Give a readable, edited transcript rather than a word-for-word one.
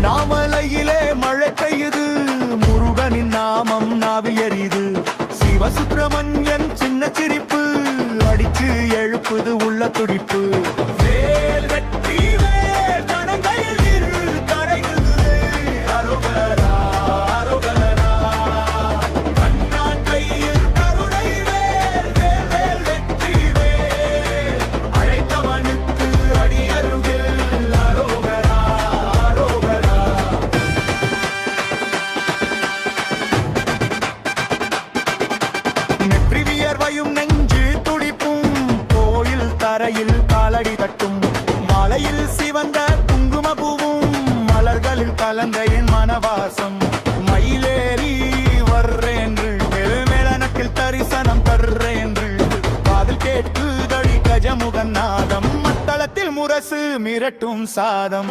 நாமலையிலே மழை பெய்யுது, முருகனின் நாமம் நாவியறிது. சிவசுப்பிரமணியன் சின்ன சிரிப்பு அடிச்சு எழுப்புது உள்ள துடிப்பு. வேல் வெற்றி வேல் கணங்கையில் இரு கரையுது. அரோகரா அரோகரா கண்ணான் கையில் கருணை வேல். வேல் வேல் வெற்றி வேல் அழைத்தவனுக்கு அடியருகில். அரோகரா அரோகரா. நெற்றி வியர்வையும் நெஞ்சு துடிப்பும், கோயில் தரையில் காலடி தட்டும். மாலையில் சிவந்த குங்குமப்பூவும், மலர்களில் கலந்த என் மனவாசம். மயிலேறி வர்றேன்று மேலனத்தில் தரிசனம் தர்றேன்று காதில் கேட்குதடி கஜமுகநாதம். மத்தளத்தில் முரசு மிரட்டும் சாதம்.